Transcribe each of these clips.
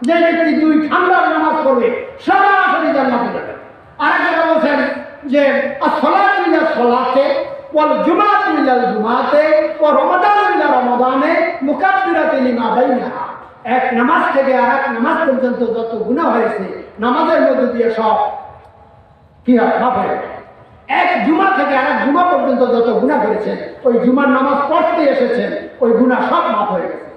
যে ব্যক্তি 2 ঠান্ডার নামাজ পড়বে সরাসরি জান্নাতে যাবে। আরেকটা বলছেন যে আসসালাতু ইলা সালাতে ওয়াল জুমাআতু ইলা জুমাআতে ওয়া রমাদানু ইলা রমাদানে মুকাফফিরাতুন লিমা বাইনাহা। এক নামাজ থেকে আরেক নামাজ পর্যন্ত যত গুনাহ হয়েছে নামাজের মধ্যে দিয়ে সব কি হয়, মাফ হয়ে যায়। এক জুমা থেকে আরেক জুমা পর্যন্ত যত গুনাহ করেছেন, ওই জুমার নামাজ পড়তে এসেছেন, ওই গুনাহ সব মাফ হয়ে গেছে।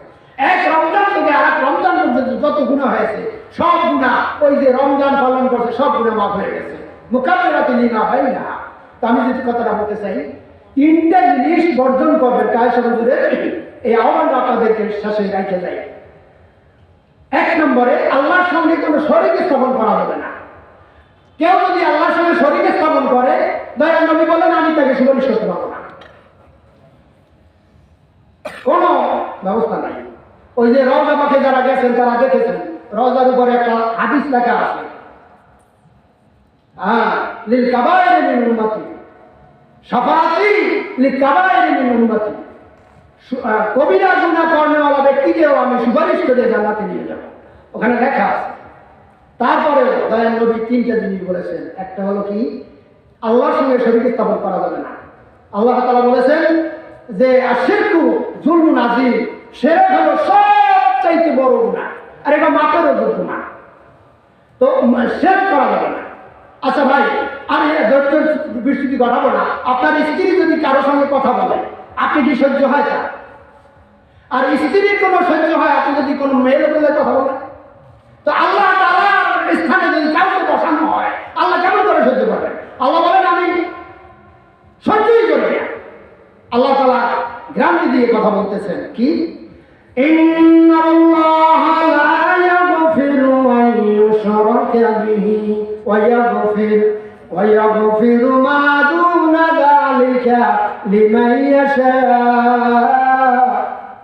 এক রমজান থেকে আরেক রমজান পর্যন্ত যত গুনাহ হয়েছে সব গুনাহ, ওই যে রমজান পালন করছে সব গুনাহ মাফ হয়ে গেছে। মুকাফফিরাতুন লিমা বাইনাহা। তো আমি যদি কথাটা বলতে চাই, 3টা জিনিস বর্জন করবেন কায়সা হুজুরের এই আহ্বানটা আপনাদেরকে শেষে রেখে যাই। 1 নম্বরে আল্লাহর সঙ্গে কোনো শরীক স্থাপন করা যাবে না। কেউ যদি আল্লাহর সঙ্গে শরীক স্থাপন করে, দয়াল নবী বলেন আমি তাকে সুপারিশ করতে পারবো না, কোনো ব্যবস্থা নাই। ওই যে রওজা পাকে যারা গেছেন তারা দেখেছেন রওজার উপরে একটা হাদিস লেখা আছে, লিল কাবায়ের মিন উম্মতি শাফাআতি লিল কাবায়ের মিন উম্মতি। কবিরা গুনাহ করনেওয়ালা ব্যক্তিকেও আমি সুপারিশ করে জান্নাতে নিয়ে যাব, ওখানে লেখা আছে। তারপরে দয়াল নবী 3টা জিনিস বলেছেন। একটা হলো কি, আল্লাহর সঙ্গে শরীক স্থাপন করা যাবে না। আল্লাহ তাআলা বলেছেন যে আশিরকু যুলমুন আযীম, শিরক হলো সবচাইতে বড় গুনাহ, আর এটা মাপেরও যোগ্য না। তো শিরক করা যাবে না। আচ্ছা ভাই, আমি ধৈর্য বিস্তৃতি ঘটাবো না। আপনার স্ত্রী যদি কারোর সঙ্গে কথা বলে, আপনি কি সহ্য হয় তা? আর স্ত্রীর কোনো সহ্য হয় আপনি যদি কোনো মেয়ের বলে কথা বলেন? তো আল্লাহ তাআলার স্থানে যদি কাউকে বসানো হয়, আল্লাহ কেমন করে সহ্য করবেন? আল্লাহ বলেন আমি সহ্যই করি না। আল্লাহ তাআলা গ্যারান্টি দিয়ে কথা বলতেছেন কি, ইন্নাল্লাহা লা ইয়াগফিরু আন ইউশরাকা বিহি ওয়া ইয়াগফিরু মা দুনা যালিকা লিমান ইয়াশা।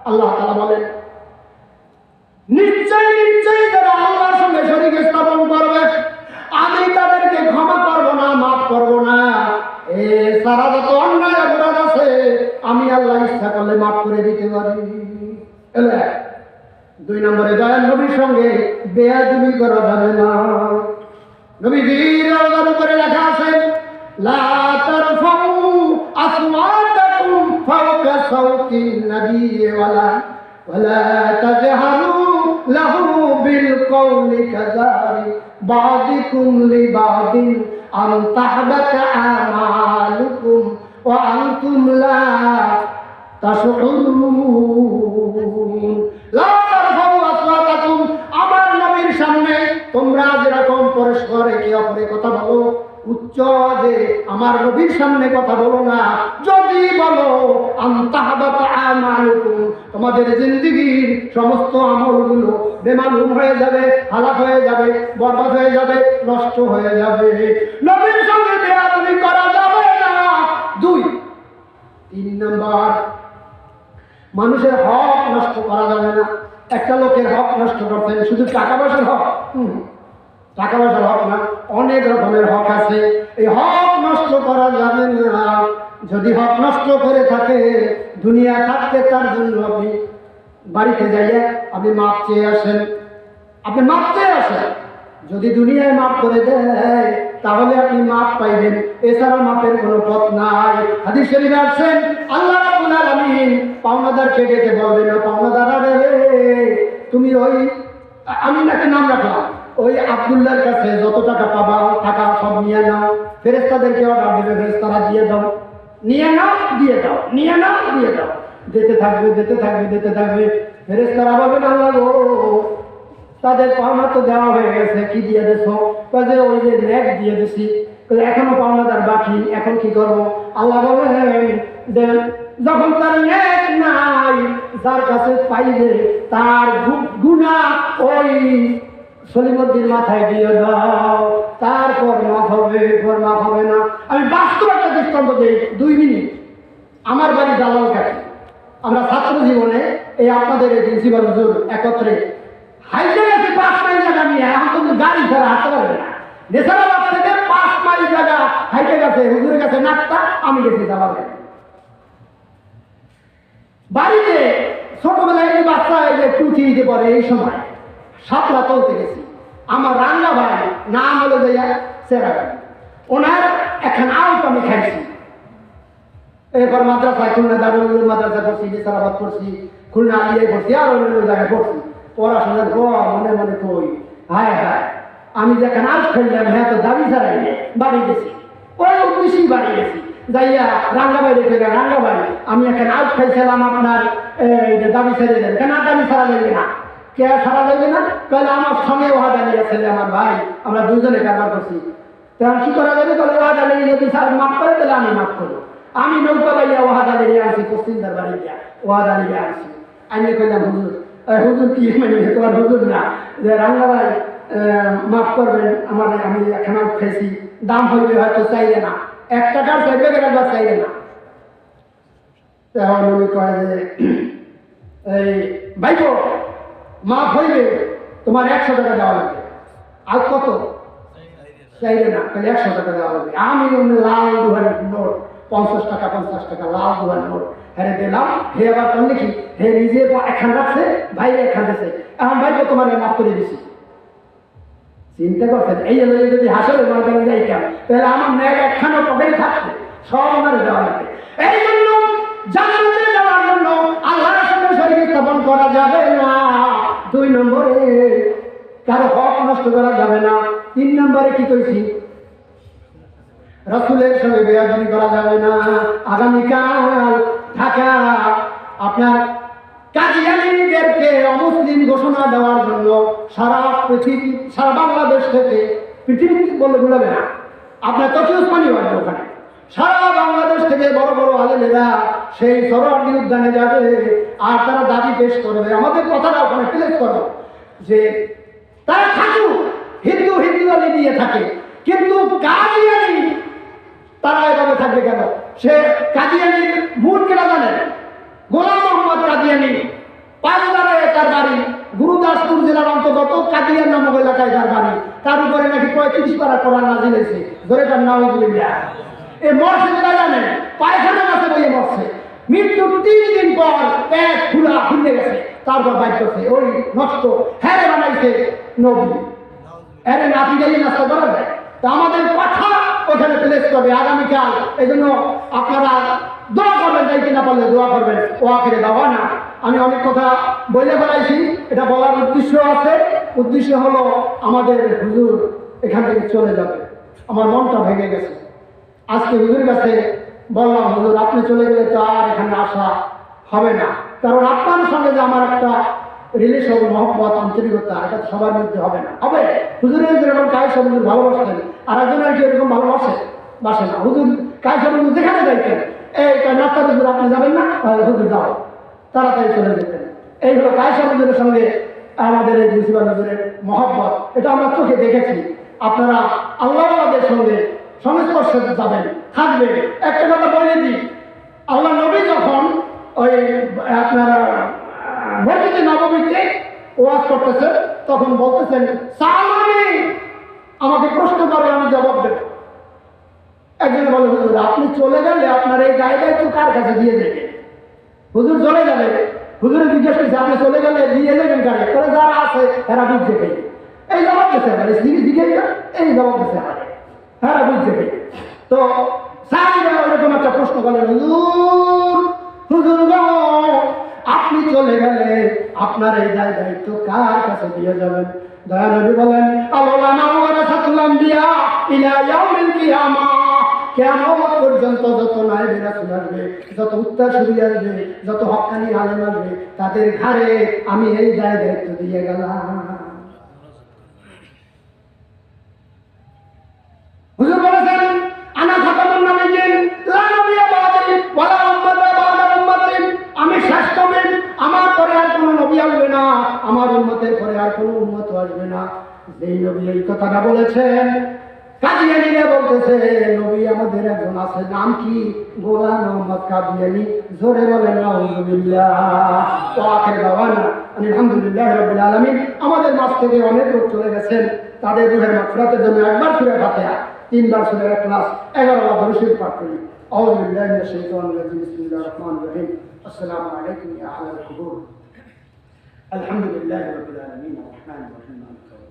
আল্লাহ তাআলা বলেন নিশ্চয় যারা আল্লাহর সঙ্গে শরীক স্থাপন করবে আমি তাদেরকে ক্ষমা করব না, মাফ করব না। সারা যত অন্যায় অপরাধ আছে আমি আল্লাহ ইচ্ছা করলে মাফ করে দিতে পারি। 2 নম্বরে দয়াল নবীর সঙ্গে বেয়াদবি করা যাবে না। নবীজির রওজার উপরে লেখা আছে লা তারফাউ আসওয়াতাকুম ফাওকা সাওতিন নাবিয়্যি ওয়ালা তাজহারু লাহু বিল কওলি কাযারি বা'দিকুম লিবা'দিন আন তাহবাতা আমালুকুম ওয়া আনতুম লা তাশউরুন। লা তারফাউ আসওয়াতাকুম, আমার নবীর সামনে তোমরা যেরকম পরস্পর একে অপরের কথা বলো, উচ্চ যে আমার নবীর সামনে কথা বলো না। যদি বলো আনতাহাবাতা আমালুকুম, তোমাদের জিন্দেগীর সমস্ত আমলগুলো বেমালুম হয়ে যাবে, হালাক হয়ে যাবে, বরবাদ হয়ে যাবে, নষ্ট হয়ে যাবে। নবীর সঙ্গে বেয়াদবি করা যাবে না। 3 নম্বর, মানুষের হক নষ্ট করা যাবে না। একটা লোকের হক নষ্ট করতেন, শুধু টাকা পয়সার হক? টাকা পয়সার হক না, অনেক রকমের হক আছে। এই হক নষ্ট করা যাবে না। যদি হক নষ্ট করে থাকে, দুনিয়া থাকতে তার জন্য আপনি বাড়িতে যাইয়া আপনি মাপ চেয়ে আসেন, আপনি মাপ চেয়ে আসেন। যদি দুনিয়ায় মাপ করে দেয় তাহলে আপনি মাপ পাইবেন, এছাড়া মাপের কোনো পথ নাই। হাদিস শরীফে আছেন আল্লাহ রাব্বুল আলামিন পাওনাদারকে ডেকে বলবেন, পাওনাদার রে তুমি ওই, আমি নাকি নাম রাখলাম, ওই আব্দুল্লাহর কাছে যত টাকা পাবা টাকা সব নিয়ে নাও। ফেরেশতাদেরকে অর্ডার দেবে, ফেরেশতারা দিয়ে দাও, নিয়ে নাও, দিয়ে দাও, নিয়ে নাও, দিয়ে দাও। দিতে থাকবে, দিতে থাকবে, দিতে থাকবে। ফেরেশতারা বলবেন আল্লাহ গো, তাদের পাওনা তো দেওয়া হয়ে গেছে, কি দিয়ে দেছো? কাজে ওই যে নেক দিয়ে দিছি, এখনো পাওনাদার বাকি, এখন কি করবো? আল্লাহ বলেন যখন তার নেক নাই, যার কাছে পাইবে তার গুনাহ ওই সলিমুদ্দিন মাথায় দিয়ে দাও, তারপর মাফ হবে, পর মাফ হবে না। আমি বাস্তব একটা দৃষ্টান্ত দিই, 2 মিনিট। আমার বাড়ি দালাল কাছে, আমরা ছাত্র জীবনে এই আপনাদের এই প্রিন্সিপাল হুজুর একত্রে হাইটে গেছি 5 মাইল জায়গা নিয়ে, এখন কিন্তু গাড়ি ছাড়া হাঁটতে পারবে না। নেশারাবাদ থেকে 5 মাইল জায়গা হাইটে গেছে, হুজুরের কাছে নাকটা, আমি গেছি দালাল। বাড়িতে ছোটবেলায় এই বাচ্চা এই যে টুচি দিতে পারে, এই সময় সাপলা চলতে গেছি, আমার রান্না ভাই নাম হলো যাইয়া সেরা, ওনার এখন আউট আমি খাইছি। এরপর মাদ্রাসায় খুলনা দারুল মাদ্রাসা পড়ছি, নিসারাবাদ পড়ছি, খুলনা আলিয়ায় পড়ছি, আর অন্য জায়গায় পড়ছি। পড়াশোনার মনে মনে কই হায় হায়, আমি যেখানে আউট খেললাম হ্যাঁ তো দাবি ছাড়াই বাড়ি গেছি, ওই উদ্দেশ্যেই বাড়ি গেছি যাইয়া রাঙ্গাবাড়ি ফেরা রাঙ্গাবাড়ি। আমি এখানে আউট খাইছিলাম আপনার দাবি ছেড়ে দেন, কেন দাবি ছাড়া লাগবে না, কে ছাড়া লাগবে না? তাহলে আমার সঙ্গে ওয়াদা নিয়ে ছেলে আমার ভাই, আমরা দুজনে কারবার করছি, তখন কি করা যাবে? তাহলে ওয়াদা নিয়ে যদি স্যার মাফ করে তাহলে আমি মাফ করবো। আমি নৌকা বাইয়া ওয়াদা নিয়ে আসি, পশ্চিমদার বাড়ি গিয়া ওয়াদা নিয়ে আসি। আমি কইলাম হুজুর, হুজুর কি মানে তোমার হুজুর না, যে রাঙ্গা ভাই মাফ করবেন আমার, আমি এখন খেয়েছি, দাম হইবে হয়তো চাইবে না, 1 টাকার চাইবে একবার চাইবে না। তখন উনি কয় যে এই ভাইপো মাফ হইবে, তোমার 100 টাকা দেওয়া লাগবে। আর কত চাইবে না, তাহলে 100 টাকা দেওয়া লাগবে। আমি লাল দুহার নোট 50 টাকা 50 টাকা লাল দুহার নোট হ্যাঁ দিলাম। হে আবার কোন দেখি হে নিজে এখান রাখছে, ভাই এখান দিচ্ছে, এখন ভাইপো তোমার মাফ করে দিছি। চিন্তা করছেন এই যদি হাসলে ময়দানে যাইতাম তাহলে আমার ন্যায় একখানো পকেটে থাকবে, সব আমার দেওয়া লাগবে। এই জন্য জান্নাতে যাওয়ার জন্য আল্লাহর সঙ্গে শরীক স্থাপন করা যাবে না। 2 নম্বরে কারো হক নষ্ট করা যাবে না। 3 নম্বরে কি কইছি? রাসূলের সঙ্গে বেয়াদবি করা যাবে না। আগামীকাল ঢাকা আপনার কাদিয়ানীদেরকে অমুসলিম ঘোষণা দেওয়ার জন্য সারা পৃথিবী, সারা বাংলাদেশ থেকে, পৃথিবী বলে ভুলবে না, আপনার তথ্য উসমানী বাড়বে ওখানে, সারা বাংলাদেশ থেকে বড় বড় আলেমেরা সেই সরোয়ার্দী উদ্যানে যাবে আর তারা দাবি পেশ করবে। আমাদের কথাটা ওখানে প্লেস করো যে তারা থাকুক, হিন্দু হিন্দু আলী দিয়ে থাকে, কিন্তু কাদিয়ানী তারা এভাবে থাকবে কেন? সে কাদিয়ানীর মূল কেনা জানেন? গোলাম মোহাম্মদ কাদিয়ানী, পাঁচদারে তার বাড়ি, গুরুদাসপুর জেলার অন্তর্গত কাদিয়ান নামক এলাকায় তার বাড়ি। তার উপরে নাকি 35 পারা কোরআন নাযিল হয়েছে। ধরে তার নাউযুবিল্লাহ। এই মরছে যেটা জানেন, পায়খানা কাছে বইয়ে মরছে, মৃত্যুর 3 দিন পর পেট খুলে গেছে, তারপর বাইক করছে। ওই নষ্ট হ্যাঁ বানাইছে নবী, হ্যাঁ নাতি যাই নাস্তা করা যায়। তা আমাদের কথা ওখানে প্লেস করবে আগামীকাল। এই জন্য আপনারা দোয়া করবেন, যাইতে না পারলে দোয়া করবেন। ও আখেরে দাওয়া না, আমি অনেক কথা বলে বেড়াইছি, এটা বলার উদ্দেশ্য আছে। উদ্দেশ্য হলো আমাদের হুজুর এখান থেকে চলে যাবে। আমার মনটা ভেঙে গেছে। আজকে হুজুরের কাছে বললাম, হুজুর আপনি চলে গেলে তো আর এখানে আসা হবে না, কারণ আপনার সঙ্গে যে আমার একটা রিলেশন, মহব্বত, আন্তরিকতা, এটা সবার মধ্যে হবে না। হবে হুজুরের যেরকম কায়সা হুজুর ভালোবাসতেন, আর একজনের কি এরকম বাসে না। হুজুর কায়সা হুজুর যেখানে যাইতেন, এই নাস্তা হুজুর আপনি যাবেন না, হুজুর যাও, তাড়াতাড়ি চলে যেতেন। এই হলো কায়সা হুজুরের সঙ্গে আমাদের এই প্রিন্সিপাল হুজুরের মহব্বত, এটা আমরা চোখে দেখেছি। আপনারা আল্লাহদের সঙ্গে সংস্পর্শে যাবেন, থাকবেন। একটা কথা বলে দিই, আল্লাহ নবী যখন ওই আপনারা মসজিদে নববীতে ওয়াজ করতেছে, তখন বলতেছেন সালামি, আমাকে প্রশ্ন করে আমি জবাব দেব। একজনে বলে, হুজুর আপনি চলে গেলে আপনার এই জায়গায় তো কার কাছে দিয়ে দেবে? হুজুর চলে গেলে, হুজুরে জিজ্ঞেস করছে আপনি চলে গেলে দিয়ে দেবেন কারে? করে যারা আছে এরা বুঝছে পেয়ে এই জবাব দিতে পারে, জিজ্ঞেস এই জবাব দিতে পারে, এরা বুঝছে পেয়ে। তো সাহাবীরা এরকম একটা প্রশ্ন করলেন, হুজুর আপনি চলে গেলে আপনার এই জায়গায় তো কার কাছে দিয়ে যাবেন? দয়া নবী বলেন, আল্লামা ওয়ারাসাতুল আম্বিয়া ইলা ইয়াউমিল কিয়ামা, কিয়ামত পর্যন্ত যত নায়েবে রাসূল আসবে, যত উত্তরসূরি আসবে, যত হক্কানি আলেম আসবে, তাদের ঘাড়ে আমি এই জায়গায় তো দিয়ে গেলাম। হুজুর বলেছেন, আনা খাতামুন নাবিয়্যিন লা নবিয়্যা বা'দি ওয়ালা উম্মাতা বা'দা উম্মাতি, আমি শেষ নবী, আমার পরে আর কোনো নবী আসবে না, আমার উম্মতের পরে আর কোনো উম্মত আসবে না। যেই নবী এই কথাটা বলেছেন, কাদিয়ানীরা বলতেছে নবী আমাদের একজন আছে, নাম কি? গোলাম মোহাম্মদ কাদিয়ানী। জোরে বলেন নাউযুবিল্লাহ। তো আখির দাওয়ানা আলহামদুলিল্লাহি রাব্বিল আলামিন। আমাদের মাঝ থেকে অনেক লোক চলে গেছেন, তাদের রূহের মাগফিরাতের জন্য একবার সূরা ফাতিহা, 3 বার সূরা ইখলাস, 11 বার দরুদ শরীফ পাঠ করি। আউযু বিল্লাহি মিনাশ শাইতানির রাজিম। বিসমিল্লাহির রহমানির রহিম। আসসালামু আলাইকুম ইয়া আহলাল কুবুর। আলহামদুলিল্লাহি রাব্বিল আলামিন। বসেন, নাম খাওয়া